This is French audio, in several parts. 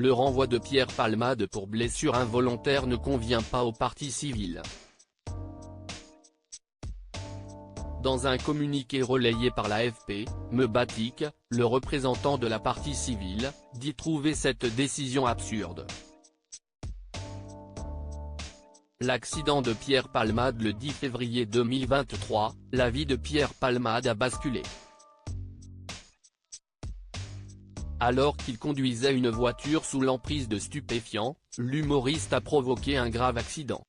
le renvoi de Pierre Palmade pour blessure involontaire ne convient pas aux parties civiles. Dans un communiqué relayé par l'AFP, Mebatik, le représentant de la partie civile, dit trouver cette décision absurde. L'accident de Pierre Palmade le 10 février 2023, la vie de Pierre Palmade a basculé. Alors qu'il conduisait une voiture sous l'emprise de stupéfiants, l'humoriste a provoqué un grave accident.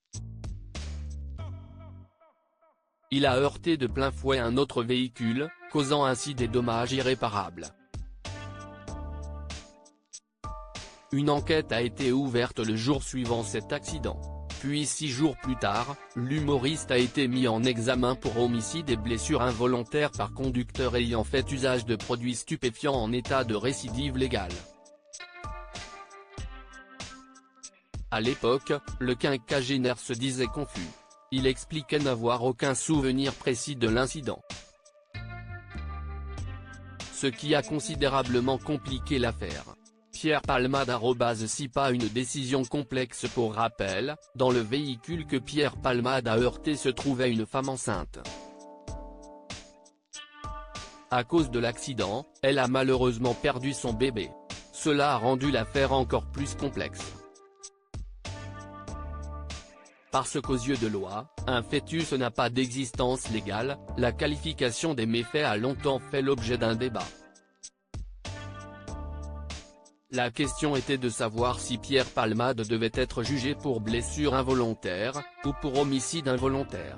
Il a heurté de plein fouet un autre véhicule, causant ainsi des dommages irréparables. Une enquête a été ouverte le jour suivant cet accident. Puis 6 jours plus tard, l'humoriste a été mis en examen pour homicide et blessure involontaire par conducteur ayant fait usage de produits stupéfiants en état de récidive légale. À l'époque, le quinquagénaire se disait confus. Il expliquait n'avoir aucun souvenir précis de l'incident. Ce qui a considérablement compliqué l'affaire. Pierre Palmade @si pas une décision complexe. Pour rappel, dans le véhicule que Pierre Palmade a heurté se trouvait une femme enceinte. À cause de l'accident, elle a malheureusement perdu son bébé. Cela a rendu l'affaire encore plus complexe. Parce qu'aux yeux de loi, un fœtus n'a pas d'existence légale, la qualification des méfaits a longtemps fait l'objet d'un débat. La question était de savoir si Pierre Palmade devait être jugé pour blessure involontaire, ou pour homicide involontaire.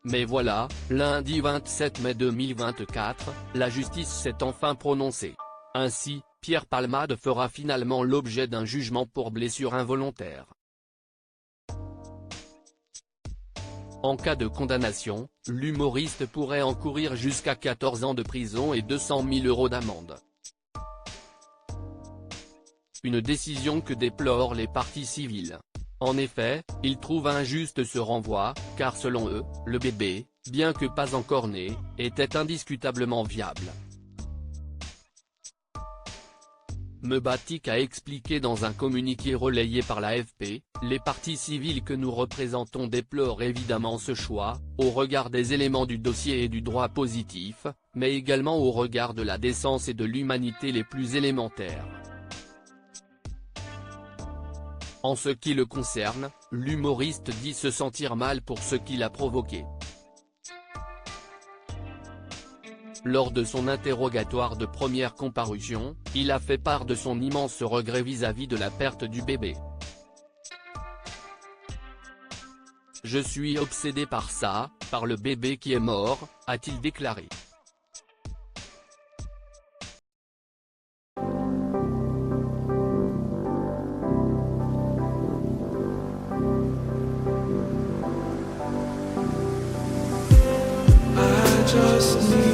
Mais voilà, lundi 27 mai 2024, la justice s'est enfin prononcée. Ainsi, Pierre Palmade fera finalement l'objet d'un jugement pour blessure involontaire. En cas de condamnation, l'humoriste pourrait encourir jusqu'à 14 ans de prison et 200 000 € d'amende. Une décision que déplorent les parties civiles. En effet, ils trouvent injuste ce renvoi, car selon eux, le bébé, bien que pas encore né, était indiscutablement viable. Mebatik a expliqué dans un communiqué relayé par l'AFP, les parties civiles que nous représentons déplorent évidemment ce choix, au regard des éléments du dossier et du droit positif, mais également au regard de la décence et de l'humanité les plus élémentaires. En ce qui le concerne, l'humoriste dit se sentir mal pour ce qu'il a provoqué. Lors de son interrogatoire de première comparution, il a fait part de son immense regret vis-à-vis de la perte du bébé. « Je suis obsédé par ça, par le bébé qui est mort », a-t-il déclaré. Just